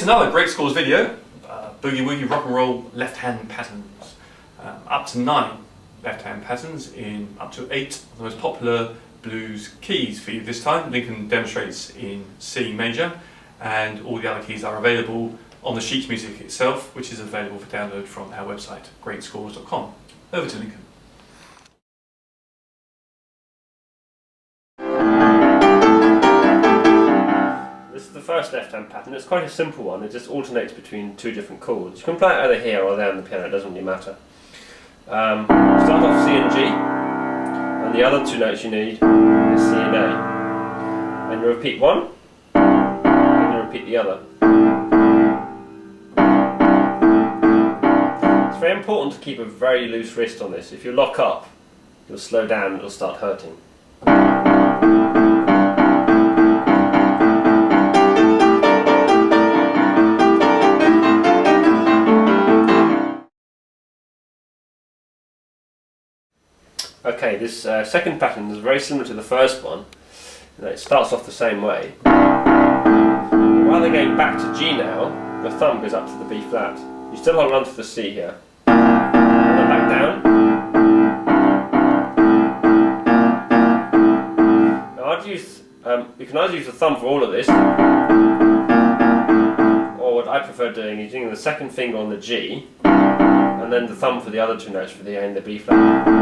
Here's another Greatscores video, Boogie Woogie Rock and Roll left hand patterns. Up to 9 left hand patterns in up to 8 of the most popular blues keys for you this time. Lincoln demonstrates in C major, and all the other keys are available on the sheet music itself, which is available for download from our website, greatscores.com. Over to Lincoln. This is the first left-hand pattern. It's quite a simple one. It just alternates between two different chords. You can play it either here or there on the piano, it doesn't really matter. Start off C and G, and the other two notes you need is C and A. And you repeat one, and you repeat the other. It's very important to keep a very loose wrist on this. If you lock up, you'll slow down and it'll start hurting. Okay, this second pattern is very similar to the first one. It starts off the same way. Rather than going back to G now, the thumb goes up to the B flat. You still hold on to the C here. And then back down. Now I'd use, you can either use the thumb for all of this, or what I prefer doing is using the second finger on the G, and then the thumb for the other two notes, for the A and the B flat.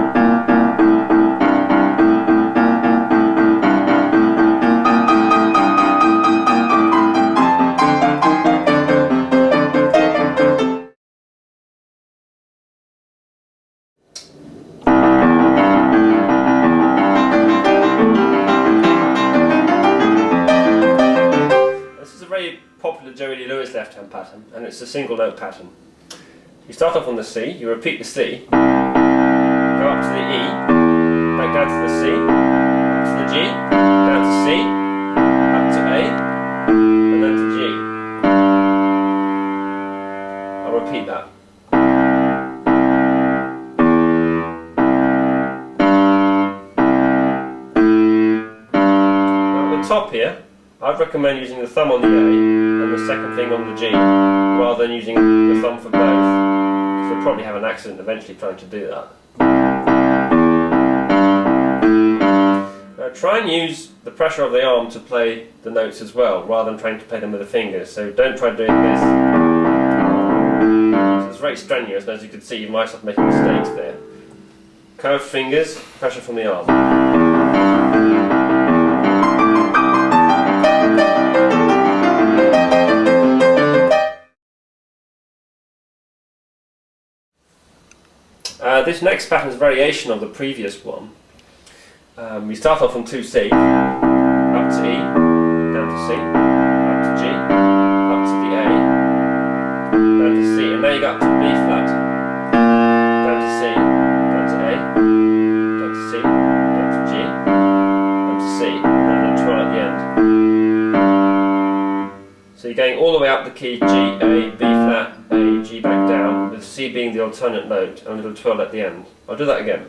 Popular Jerry Lee Lewis left-hand pattern, and it's a single note pattern. You start off on the C, you repeat the C, go up to the E, back down to the C, up to the G, down to C, up to A, and then to G. I'll repeat that. Now at the top here, I'd recommend using the thumb on the A and the second finger on the G, rather than using the thumb for both, because you'll probably have an accident eventually trying to do that. Now try and use the pressure of the arm to play the notes as well, rather than trying to play them with the fingers, so don't try doing this. So it's very strenuous, and as you can see you might start making mistakes there. Curved fingers, pressure from the arm. This next pattern is a variation of the previous one. We start off on 2C, up to E, down to C, up to G, up to the A, down to C, and now you go up to B flat, down to C, down to A, down to C, down to G, down to C, and then a twirl at the end. So you're going all the way up the key, G, A, B flat, A, G back down, with C being the alternate note, and a little twirl at the end. I'll do that again.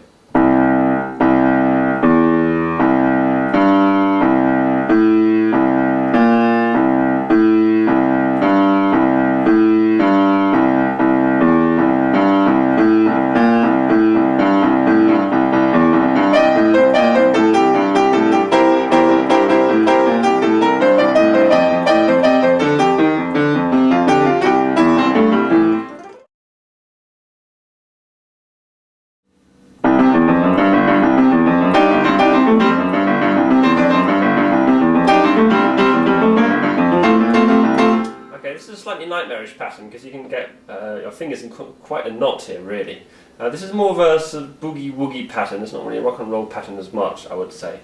This is a slightly nightmarish pattern because you can get your fingers in quite a knot here, really. This is more of a sort of boogie woogie pattern. It's not really a rock and roll pattern as much, I would say.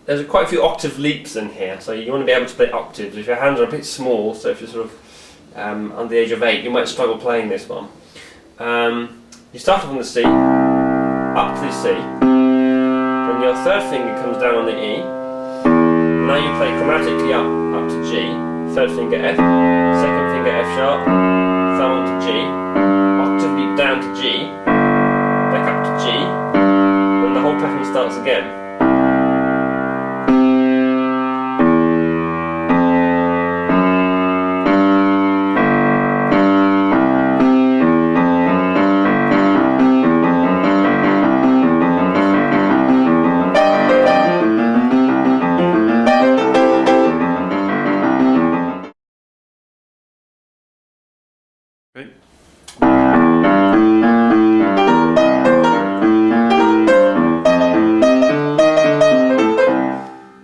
There's quite a few octave leaps in here, so you want to be able to play octaves. If your hands are a bit small, so if you're sort of under the age of 8, you might struggle playing this one. You start off on the C, up to the C, then your third finger comes down on the E. Now you play chromatically up to G, third finger F, second finger F sharp, thumb on to G, octave leap down to G, back up to G, then the whole pattern starts again. Okay.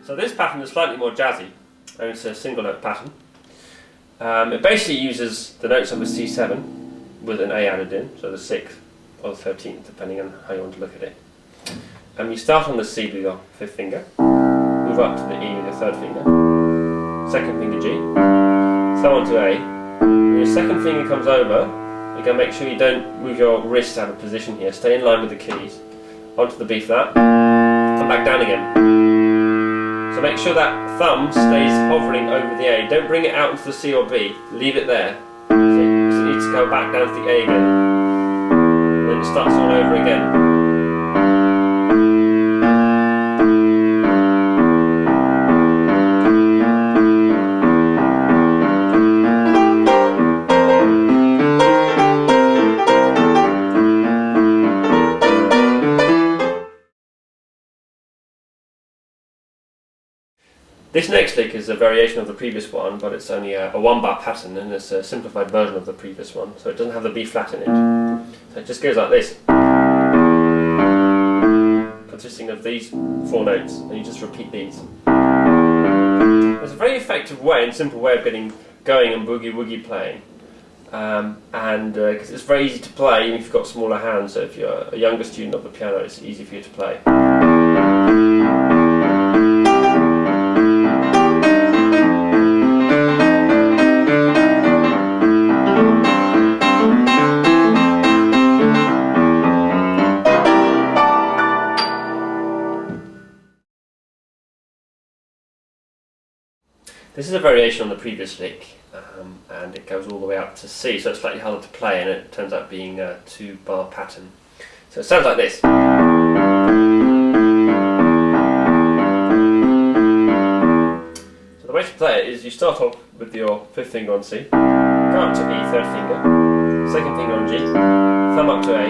So this pattern is slightly more jazzy, and it's a single note pattern. It basically uses the notes of a C7 with an A added in, so the 6th or the 13th, depending on how you want to look at it. And you start on the C with your 5th finger, move up to the E with your 3rd finger, 2nd finger G, thumb onto A. When your 2nd finger comes over, you're going to make sure you don't move your wrist out of position here, stay in line with the keys, onto the B flat, come back down again. So make sure that thumb stays hovering over the A. Don't bring it out into the C or B. Leave it there. See? Because it needs to go back down to the A again. And then it starts all over again. This next lick is a variation of the previous one, but it's only a 1-bar pattern, and it's a simplified version of the previous one, so it doesn't have the B flat in it. So it just goes like this, consisting of these 4 notes, and you just repeat these. There's a very effective way and simple way of getting going and boogie woogie playing, because it's very easy to play even if you've got smaller hands. So if you're a younger student of the piano, it's easy for you to play. This is a variation on the previous lick, and it goes all the way up to C, so it's slightly harder to play, and it turns out being a 2-bar pattern. So it sounds like this. So the way to play it is you start off with your 5th finger on C, go up to E, 3rd finger, 2nd finger on G, thumb up to A.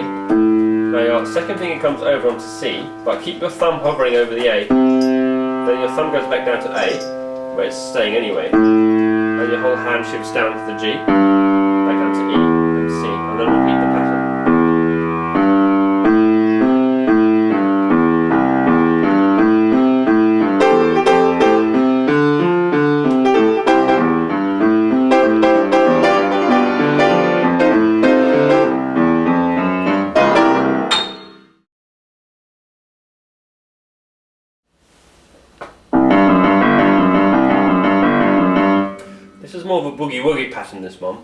Now your 2nd finger comes over onto C, but keep your thumb hovering over the A. Then your thumb goes back down to A, where it's staying anyway, and your whole hand shifts down to the G, back down to E and C, and then repeat the pattern. This is more of a boogie woogie pattern, this one.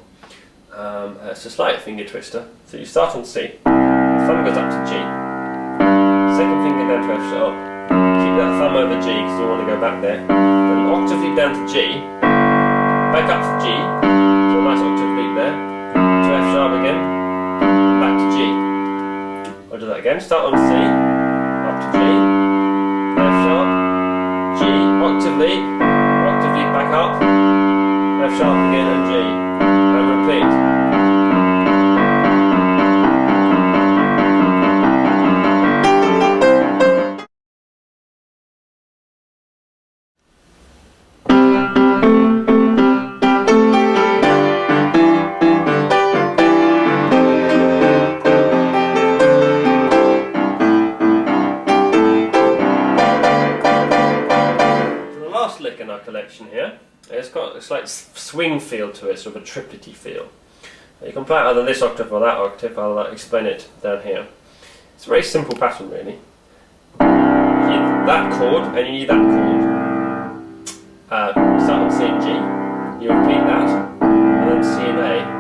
It's a slight finger twister. So you start on C, the thumb goes up to G, 2nd finger down to F sharp, keep that thumb over G because you want to go back there, then you octave leap down to G, back up to G, so a nice octave leap there, to F sharp again, back to G. I'll do that again, start on C, up to G, F sharp, G, octave leap back up, F sharp again and G, and repeat. So the last lick in our collection here, it's got a slight swing feel to it, sort of a triplety feel. You can play it either this octave or that octave. I'll explain it down here. It's a very simple pattern, really. You need that chord and you need that chord. Start on C and G, you repeat that, and then C and A.